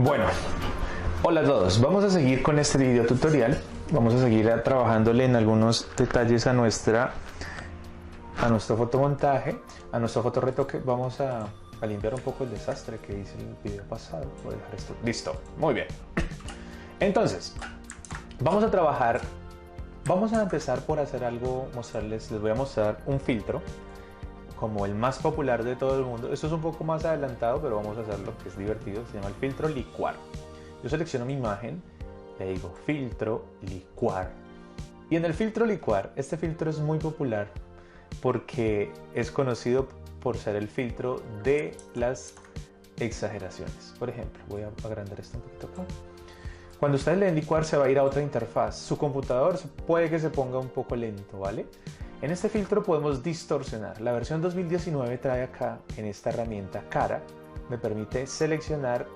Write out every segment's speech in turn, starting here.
Bueno, hola a todos, vamos a seguir con este video tutorial, vamos a seguir trabajándole en algunos detalles a nuestro fotomontaje, a nuestro fotorretoque. Vamos a limpiar un poco el desastre que hice en el video pasado. Voy a dejar esto listo, muy bien. Entonces, vamos a trabajar, vamos a empezar por hacer algo, les voy a mostrar un filtro como el más popular de todo el mundo. Esto es un poco más adelantado, pero vamos a hacerlo, que es divertido. Se llama el filtro licuar. Yo selecciono mi imagen, le digo filtro licuar. Y en el filtro licuar, este filtro es muy popular porque es conocido por ser el filtro de las exageraciones. Por ejemplo, voy a agrandar esto un poquito acá. Cuando ustedes le den licuar, se va a ir a otra interfaz. Su computador puede que se ponga un poco lento, ¿vale? En este filtro podemos distorsionar. La versión 2019 trae acá, en esta herramienta cara, me permite seleccionar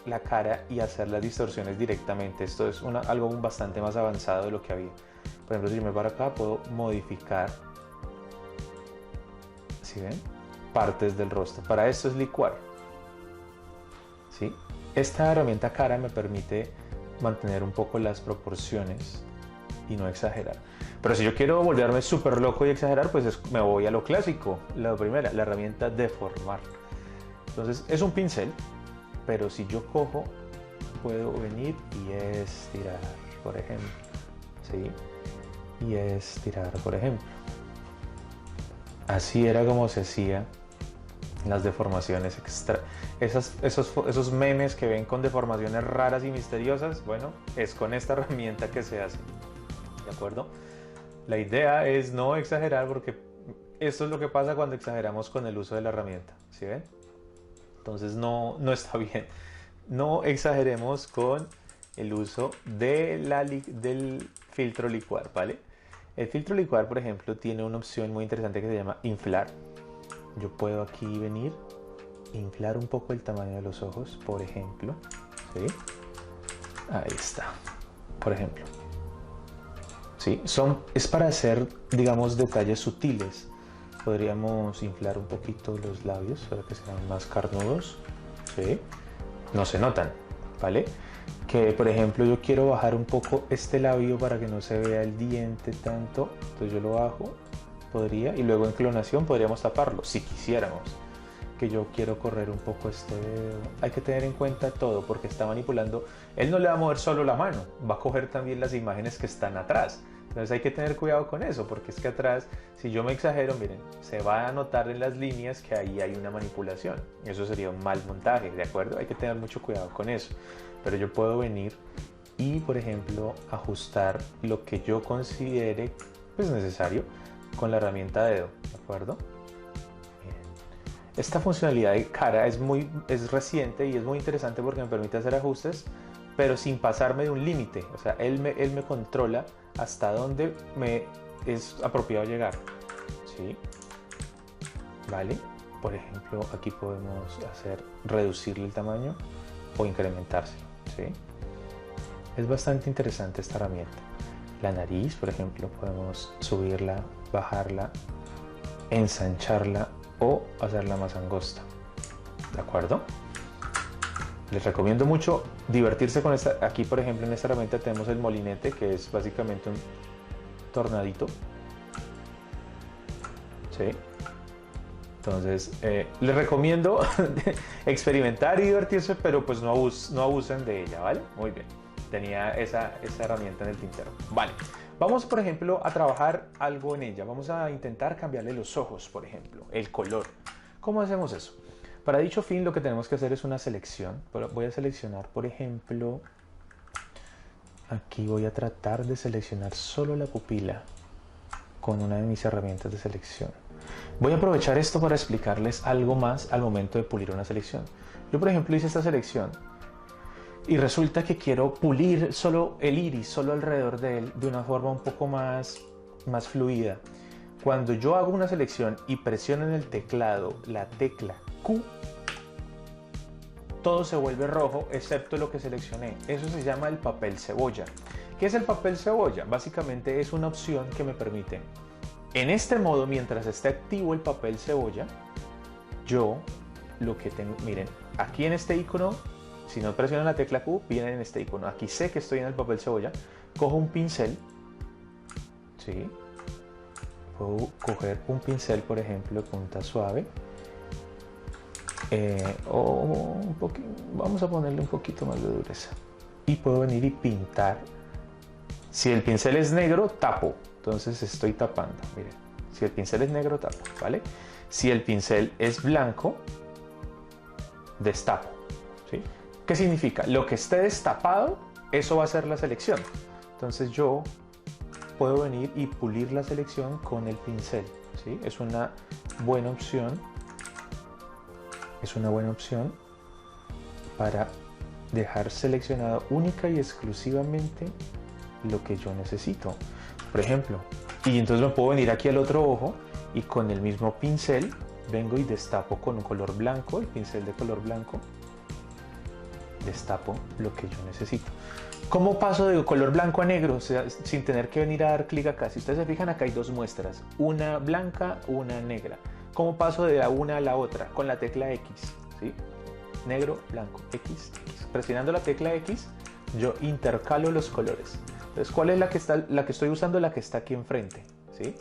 la cara y hacer las distorsiones directamente. Esto es algo bastante más avanzado de lo que había. Por ejemplo, si yo me paro acá, puedo modificar, ¿sí ven? Partes del rostro. Para esto es licuar, ¿sí? Esta herramienta cara me permite mantener un poco las proporciones y no exagerar. Pero si yo quiero volverme súper loco y exagerar, pues me voy a lo clásico. La primera, la herramienta deformar. Entonces es un pincel, pero si yo cojo, puedo venir y estirar, por ejemplo, ¿sí? Y estirar, por ejemplo. Así era como se hacía las deformaciones extra. Esos memes que ven con deformaciones raras y misteriosas, bueno, es con esta herramienta que se hace. ¿De acuerdo? La idea es no exagerar, porque esto es lo que pasa cuando exageramos con el uso de la herramienta, ¿sí ven? Entonces no está bien. No exageremos con el uso del filtro licuar, ¿vale? El filtro licuar, por ejemplo, tiene una opción muy interesante que se llama inflar. Yo puedo aquí venir, inflar un poco el tamaño de los ojos, por ejemplo, ¿sí? Ahí está, por ejemplo. ¿Sí? Es para hacer, digamos, detalles sutiles. Podríamos inflar un poquito los labios para que sean más carnudos, ¿sí? No se notan, ¿vale? Que, por ejemplo, yo quiero bajar un poco este labio para que no se vea el diente tanto. Entonces yo lo bajo, y luego en clonación podríamos taparlo, si quisiéramos. Que yo quiero correr un poco este dedo. Hay que tener en cuenta todo, porque está manipulando. Él no le va a mover solo la mano, va a coger también las imágenes que están atrás. Entonces hay que tener cuidado con eso, porque es que atrás, si yo me exagero, miren, se va a notar en las líneas que ahí hay una manipulación. Eso sería un mal montaje, ¿de acuerdo? Hay que tener mucho cuidado con eso. Pero yo puedo venir y, por ejemplo, ajustar lo que yo considere pues necesario con la herramienta dedo, ¿de acuerdo? Esta funcionalidad de cara es reciente y es muy interesante porque me permite hacer ajustes, pero sin pasarme de un límite. O sea, él me controla hasta dónde me es apropiado llegar, ¿sí? ¿Vale? Por ejemplo, aquí podemos reducirle el tamaño o incrementárselo, ¿sí? Es bastante interesante esta herramienta. La nariz, por ejemplo, podemos subirla, bajarla, ensancharla o hacerla más angosta, ¿de acuerdo? Les recomiendo mucho divertirse con esta. Aquí, por ejemplo, en esta herramienta tenemos el molinete, que es básicamente un tornadito, ¿sí? Entonces les recomiendo experimentar y divertirse, pero pues no abusen de ella, ¿vale? Muy bien, tenía esa herramienta en el tintero. Vale, vamos, por ejemplo, a trabajar algo en ella. Vamos a intentar cambiarle los ojos, por ejemplo, el color. ¿Cómo hacemos eso? Para dicho fin, lo que tenemos que hacer es una selección. Voy a seleccionar, por ejemplo, aquí voy a tratar de seleccionar solo la pupila con una de mis herramientas de selección. Voy a aprovechar esto para explicarles algo más al momento de pulir una selección. Yo, por ejemplo, hice esta selección y resulta que quiero pulir solo el iris, solo alrededor de él, de una forma un poco más fluida. Cuando yo hago una selección y presiono en el teclado la tecla Q, todo se vuelve rojo excepto lo que seleccioné. Eso se llama el papel cebolla. ¿Qué es el papel cebolla? Básicamente es una opción que me permite, en este modo, mientras esté activo el papel cebolla, yo lo que tengo, miren, aquí en este icono Si no presiono la tecla Q, viene en este icono. Aquí sé que estoy en el papel cebolla. Cojo un pincel, ¿sí? Puedo coger un pincel, por ejemplo, de punta suave. Vamos a ponerle un poquito más de dureza. Y puedo venir y pintar. Si el pincel es negro, tapo. Entonces estoy tapando. Miren, si el pincel es negro, tapo, ¿vale? Si el pincel es blanco, destapo, ¿sí? ¿Qué significa? Lo que esté destapado, eso va a ser la selección. Entonces yo puedo venir y pulir la selección con el pincel, ¿sí? Es una buena opción. Es una buena opción para dejar seleccionado única y exclusivamente lo que yo necesito. Por ejemplo, y entonces me puedo venir aquí al otro ojo y con el mismo pincel vengo y destapo con un color blanco, el pincel de color blanco, destapo lo que yo necesito. ¿Cómo paso de color blanco a negro? O sea, sin tener que venir a dar clic acá. Si ustedes se fijan, acá hay dos muestras, una blanca, una negra. ¿Cómo paso de la una a la otra? Con la tecla X, ¿sí? Negro, blanco, X, X. Presionando la tecla X, yo intercalo los colores. Entonces, ¿cuál es la que estoy usando? La que está aquí enfrente, ¿sí?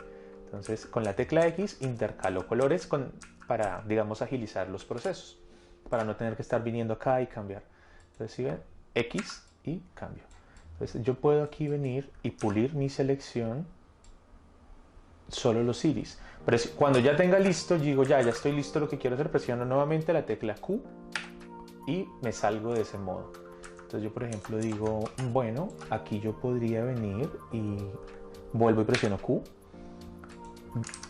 Entonces, con la tecla X intercalo colores para, digamos, agilizar los procesos, para no tener que estar viniendo acá y cambiar. Entonces, ¿sí ven? X y cambio. Entonces, yo puedo aquí venir y pulir mi selección, solo los iris. Pero cuando ya tenga listo, digo ya estoy listo, lo que quiero hacer, presiono nuevamente la tecla Q y me salgo de ese modo. Entonces yo, por ejemplo, digo, bueno, aquí yo podría venir y vuelvo y presiono Q,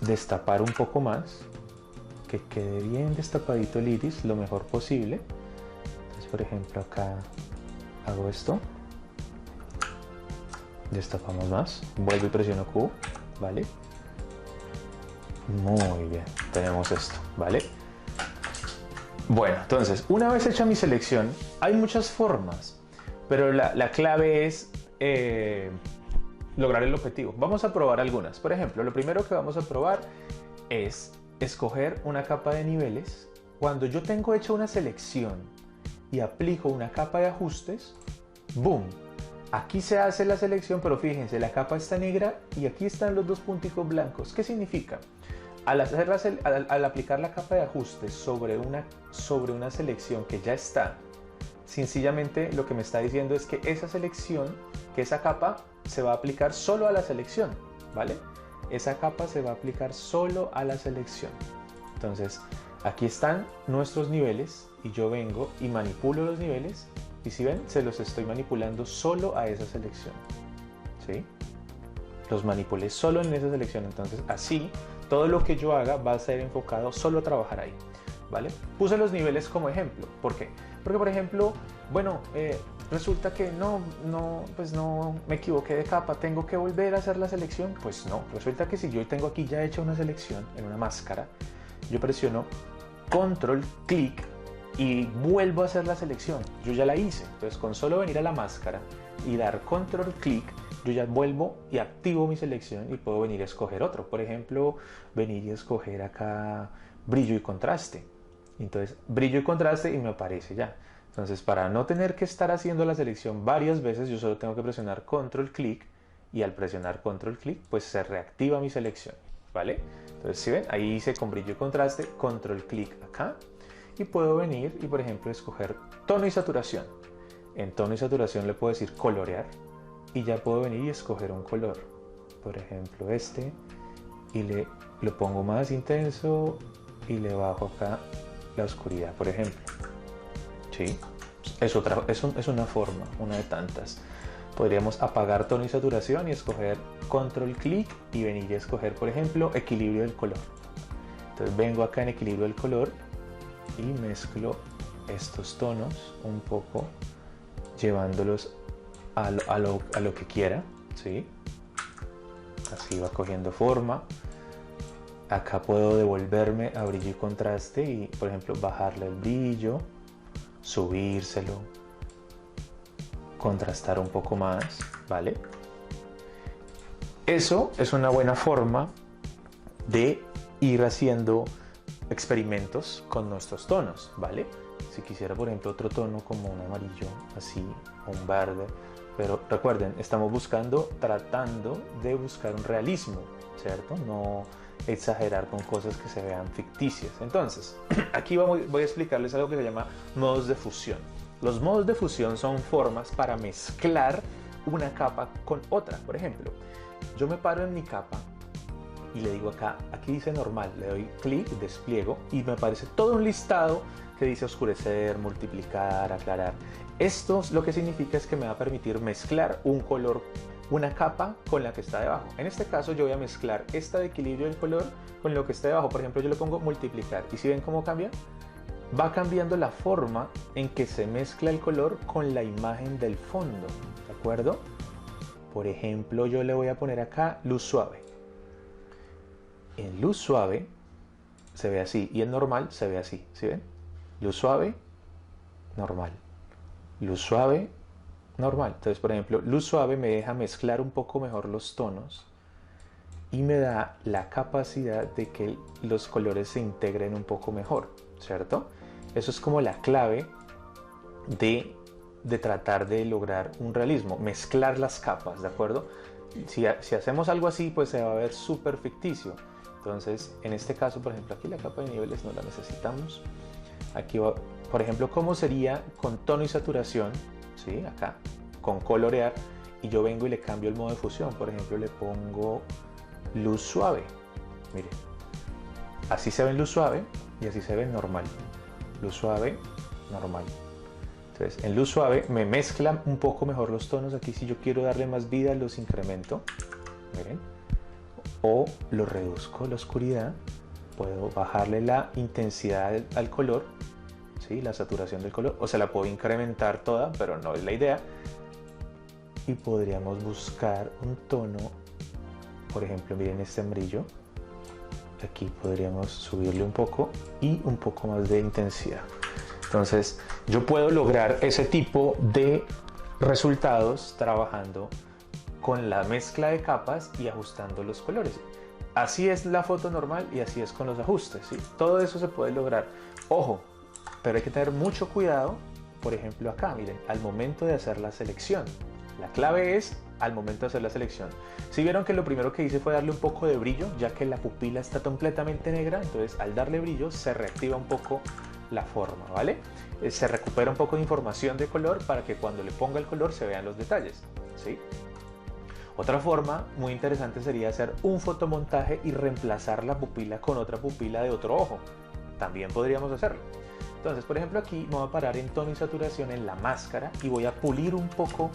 destapar un poco más, que quede bien destapadito el iris, lo mejor posible. Entonces, por ejemplo, acá hago esto, destapamos más, vuelvo y presiono Q, ¿vale? Muy bien, tenemos esto, ¿vale? Bueno, entonces, una vez hecha mi selección, hay muchas formas, pero la clave es lograr el objetivo. Vamos a probar algunas. Por ejemplo, lo primero que vamos a probar es escoger una capa de niveles. Cuando yo tengo hecha una selección y aplico una capa de ajustes, ¡boom! Aquí se hace la selección, pero fíjense, la capa está negra y aquí están los dos punticos blancos. ¿Qué significa? Al aplicar la capa de ajustes sobre una selección que ya está, sencillamente lo que me está diciendo es que esa selección, que esa capa se va a aplicar solo a la selección, ¿vale? Esa capa se va a aplicar solo a la selección. Entonces, aquí están nuestros niveles y yo vengo y manipulo los niveles y si ven, se los estoy manipulando solo a esa selección, ¿sí? Los manipulé solo en esa selección, entonces así todo lo que yo haga va a ser enfocado solo a trabajar ahí, ¿vale? Puse los niveles como ejemplo. ¿Por qué? Porque, por ejemplo, bueno, resulta que pues no me equivoqué de capa, tengo que volver a hacer la selección. Pues no, resulta que si yo tengo aquí ya hecha una selección en una máscara, yo presiono control, clic y vuelvo a hacer la selección. Yo ya la hice, entonces con solo venir a la máscara y dar control, clic, yo ya vuelvo y activo mi selección y puedo venir a escoger otro. Por ejemplo, venir y escoger acá brillo y contraste. Entonces, brillo y contraste y me aparece ya. Entonces, para no tener que estar haciendo la selección varias veces, yo solo tengo que presionar control, clic y al presionar control, clic, pues se reactiva mi selección, ¿vale? Entonces, si ven, ahí hice con brillo y contraste, control, clic acá y puedo venir y, por ejemplo, escoger tono y saturación. En tono y saturación le puedo decir colorear y ya puedo venir y escoger un color, por ejemplo este, y lo pongo más intenso y le bajo acá la oscuridad, por ejemplo. ¿Sí? Es una forma, una de tantas. Podríamos apagar tono y saturación y escoger control clic y venir y escoger, por ejemplo, equilibrio del color. Entonces vengo acá en equilibrio del color y mezclo estos tonos un poco, llevándolos a lo que quiera, ¿sí? Así va cogiendo forma. Acá puedo devolverme a brillo y contraste y, por ejemplo, bajarle el brillo, subírselo, contrastar un poco más, ¿vale? Eso es una buena forma de ir haciendo experimentos con nuestros tonos, ¿vale? Si quisiera, por ejemplo, otro tono como un amarillo, así, un verde. Pero recuerden, estamos tratando de buscar un realismo, ¿cierto? No exagerar con cosas que se vean ficticias. Entonces, aquí voy a explicarles algo que se llama modos de fusión. Los modos de fusión son formas para mezclar una capa con otra. Por ejemplo, yo me paro en mi capa y le digo acá, aquí dice normal, le doy clic, despliego y me aparece todo un listado que dice oscurecer, multiplicar, aclarar. Esto lo que significa es que me va a permitir mezclar un color, una capa con la que está debajo. En este caso yo voy a mezclar esta de equilibrio del color con lo que está debajo. Por ejemplo, yo le pongo multiplicar y si ven cómo cambia, va cambiando la forma en que se mezcla el color con la imagen del fondo, ¿de acuerdo? Por ejemplo, yo le voy a poner acá luz suave. En luz suave se ve así y en normal se ve así, ¿sí ven? Luz suave, normal. Luz suave, normal. Entonces, por ejemplo, luz suave me deja mezclar un poco mejor los tonos y me da la capacidad de que los colores se integren un poco mejor, ¿cierto? Eso es como la clave de tratar de lograr un realismo, mezclar las capas, ¿de acuerdo? Si hacemos algo así, pues se va a ver súper ficticio. Entonces, en este caso, por ejemplo, aquí la capa de niveles no la necesitamos. Aquí va, por ejemplo, ¿cómo sería con tono y saturación? ¿Sí? Acá, con colorear, y yo vengo y le cambio el modo de fusión. Por ejemplo, le pongo luz suave. Miren, así se ve en luz suave y así se ve en normal. Luz suave, normal. Entonces, en luz suave me mezclan un poco mejor los tonos. Aquí si yo quiero darle más vida, los incremento. Miren. O lo reduzco la oscuridad, puedo bajarle la intensidad al color, ¿sí? La saturación del color, o se la puedo incrementar toda, pero no es la idea. Y podríamos buscar un tono, por ejemplo, miren este amarillo, aquí podríamos subirle un poco y un poco más de intensidad. Entonces yo puedo lograr ese tipo de resultados trabajando con la mezcla de capas y ajustando los colores. Así es la foto normal y así es con los ajustes, ¿sí? Todo eso se puede lograr. Ojo, pero hay que tener mucho cuidado, por ejemplo acá, miren, al momento de hacer la selección. La clave es al momento de hacer la selección. Si vieron que lo primero que hice fue darle un poco de brillo, ya que la pupila está completamente negra, entonces al darle brillo se reactiva un poco la forma, ¿vale? Se recupera un poco de información de color para que cuando le ponga el color se vean los detalles, ¿sí? Otra forma muy interesante sería hacer un fotomontaje y reemplazar la pupila con otra pupila de otro ojo. También podríamos hacerlo. Entonces, por ejemplo, aquí me voy a parar en tono y saturación en la máscara y voy a pulir un poco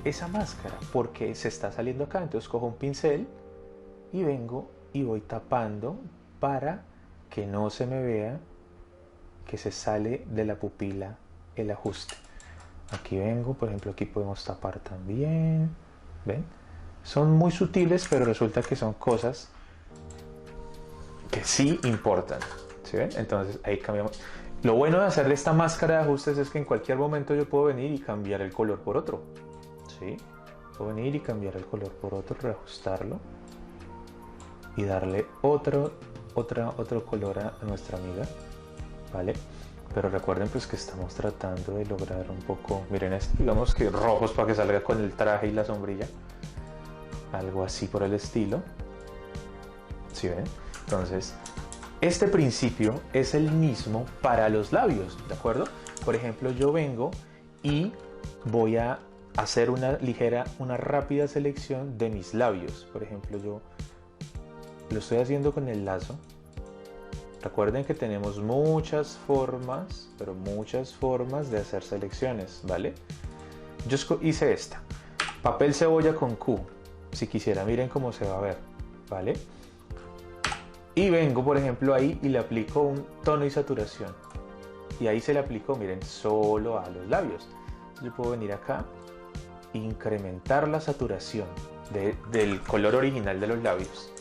esa máscara porque se está saliendo acá. Entonces cojo un pincel y vengo y voy tapando para que no se me vea que se sale de la pupila el ajuste. Aquí vengo, por ejemplo, aquí podemos tapar también. ¿Ven? Son muy sutiles, pero resulta que son cosas que sí importan, ¿sí ven? Entonces ahí cambiamos. Lo bueno de hacerle esta máscara de ajustes es que en cualquier momento yo puedo venir y cambiar el color por otro, ¿sí? Puedo venir y cambiar el color por otro, reajustarlo y darle otro color a nuestra amiga, ¿vale? Pero recuerden pues que estamos tratando de lograr un poco, miren esto, digamos que rojos para que salga con el traje y la sombrilla. Algo así por el estilo. ¿Sí ven? Entonces, este principio es el mismo para los labios, ¿de acuerdo? Por ejemplo, yo vengo y voy a hacer una rápida selección de mis labios. Por ejemplo, yo lo estoy haciendo con el lazo. Recuerden que tenemos muchas formas, pero muchas formas de hacer selecciones, ¿vale? Yo hice esta. Papel cebolla con Q. Si quisiera, miren cómo se va a ver, ¿vale? Y vengo, por ejemplo, ahí y le aplico un tono y saturación. Y ahí se le aplicó, miren, solo a los labios. Entonces yo puedo venir acá, incrementar la saturación del color original de los labios.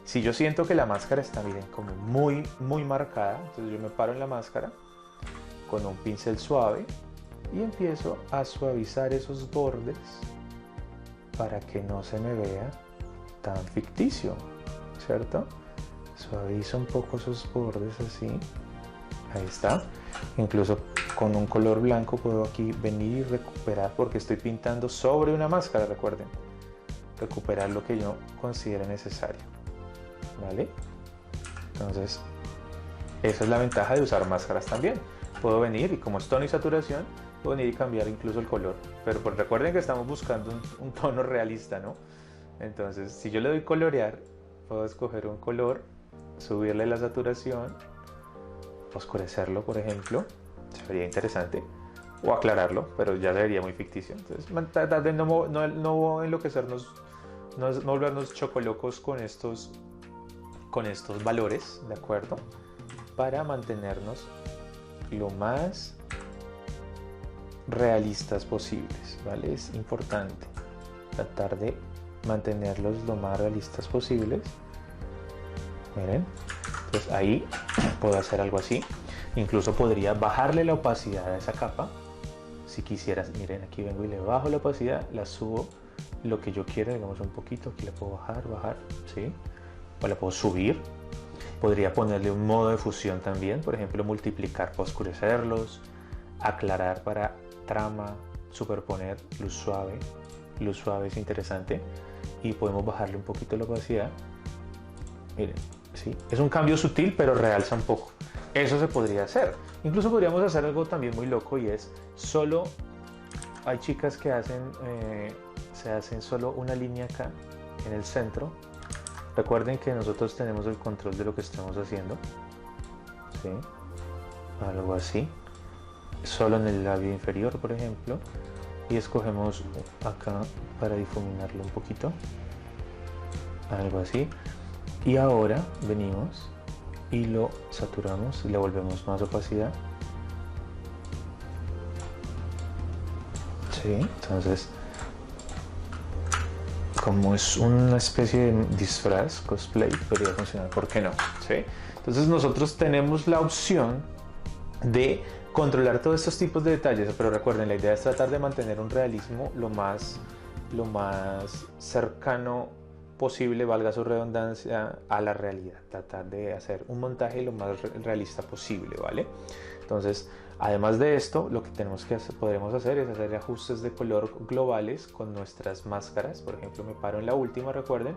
Si yo siento que la máscara está, miren, como muy marcada, entonces yo me paro en la máscara con un pincel suave y empiezo a suavizar esos bordes para que no se me vea tan ficticio, ¿cierto? Suavizo un poco esos bordes así. Ahí está. Incluso con un color blanco puedo aquí venir y recuperar, porque estoy pintando sobre una máscara, recuerden. Recuperar lo que yo considere necesario. ¿Vale? Entonces, esa es la ventaja de usar máscaras también. Puedo venir y como es tono y saturación, puedo venir y cambiar incluso el color. Pero pues recuerden que estamos buscando un tono realista, ¿no? Entonces, si yo le doy colorear, puedo escoger un color, subirle la saturación, oscurecerlo, por ejemplo, sería interesante, o aclararlo, pero ya sería muy ficticio. Entonces, tratar de no enloquecernos, no volvernos chocolocos con estos valores, ¿de acuerdo? Para mantenernos lo más realistas posibles, ¿vale? Es importante tratar de mantenerlos lo más realistas posibles. Miren, entonces ahí puedo hacer algo así. Incluso podría bajarle la opacidad a esa capa si quisieras. Miren, aquí vengo y le bajo la opacidad, la subo lo que yo quiera, digamos un poquito. Aquí le puedo bajar, ¿sí? O la puedo subir. Podría ponerle un modo de fusión también, por ejemplo, multiplicar para oscurecerlos, aclarar para trama, superponer, luz suave. Luz suave es interesante. Y podemos bajarle un poquito la opacidad. Miren, ¿sí? Es un cambio sutil, pero realza un poco. Eso se podría hacer. Incluso podríamos hacer algo también muy loco, y es solo, hay chicas que se hacen solo una línea acá en el centro. Recuerden que nosotros tenemos el control de lo que estamos haciendo, ¿sí? Algo así, solo en el labio inferior, por ejemplo, y escogemos acá para difuminarlo un poquito, algo así. Y ahora venimos y lo saturamos y le volvemos más opacidad. Sí, entonces, como es una especie de disfraz, cosplay, podría funcionar, ¿por qué no? ¿Sí? Entonces nosotros tenemos la opción de controlar todos estos tipos de detalles, pero recuerden, la idea es tratar de mantener un realismo lo más cercano posible, valga su redundancia, a la realidad. Tratar de hacer un montaje lo más realista posible, ¿vale? Entonces, además de esto, lo que podremos hacer es hacer ajustes de color globales con nuestras máscaras. Por ejemplo, me paro en la última, recuerden,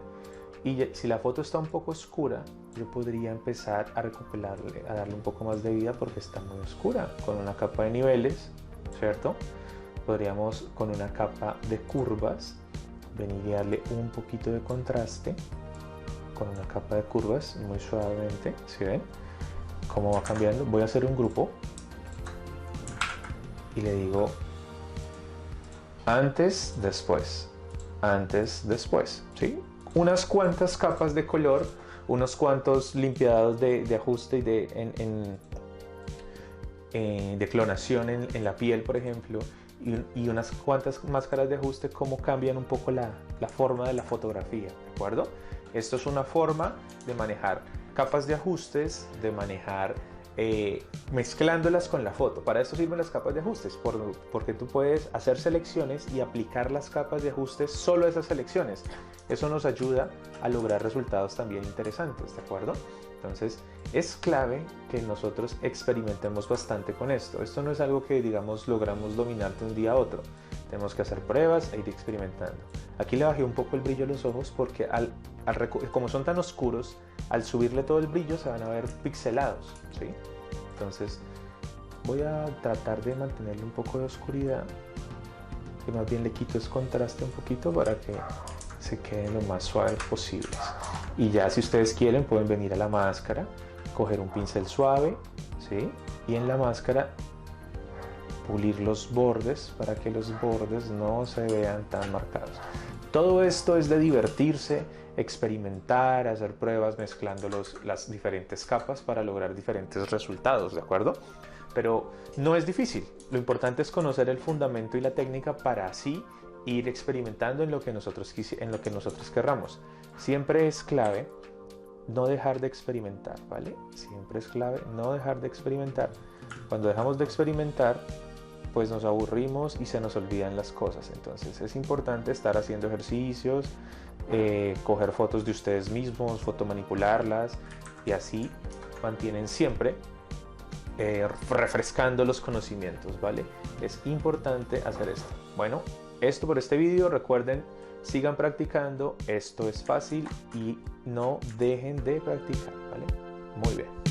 y si la foto está un poco oscura, yo podría empezar a a darle un poco más de vida porque está muy oscura, con una capa de niveles, ¿cierto? Podríamos, con una capa de curvas, venir y darle un poquito de contraste con una capa de curvas muy suavemente. ¿Sí ven cómo va cambiando? Voy a hacer un grupo y le digo antes, después, ¿sí? Unas cuantas capas de color, unos cuantos limpiados de ajuste y de clonación en la piel, por ejemplo, y unas cuantas máscaras de ajuste, cómo cambian un poco la forma de la fotografía, ¿de acuerdo? Esto es una forma de manejar capas de ajustes, de manejar mezclándolas con la foto. Para esto sirven las capas de ajustes, porque tú puedes hacer selecciones y aplicar las capas de ajustes solo a esas selecciones. Eso nos ayuda a lograr resultados también interesantes, ¿de acuerdo? Entonces es clave que nosotros experimentemos bastante con esto. Esto no es algo que, digamos, logramos dominar de un día a otro. Tenemos que hacer pruebas e ir experimentando. Aquí le bajé un poco el brillo a los ojos porque como son tan oscuros, al subirle todo el brillo se van a ver pixelados, ¿sí? Entonces voy a tratar de mantenerle un poco de oscuridad, y más bien le quito ese contraste un poquito para que se queden lo más suaves posibles. Y ya, si ustedes quieren, pueden venir a la máscara, coger un pincel suave, ¿sí? Y en la máscara pulir los bordes para que los bordes no se vean tan marcados. Todo esto es de divertirse, experimentar, hacer pruebas mezclando las diferentes capas para lograr diferentes resultados, ¿de acuerdo? Pero no es difícil. Lo importante es conocer el fundamento y la técnica para así ir experimentando en lo que nosotros querramos. Siempre es clave no dejar de experimentar, ¿vale? Siempre es clave no dejar de experimentar. Cuando dejamos de experimentar, pues nos aburrimos y se nos olvidan las cosas. Entonces es importante estar haciendo ejercicios, coger fotos de ustedes mismos, fotomanipularlas, y así mantienen siempre refrescando los conocimientos, ¿vale? Es importante hacer esto. Bueno, esto por este vídeo. Recuerden, sigan practicando, esto es fácil y no dejen de practicar, ¿vale? Muy bien.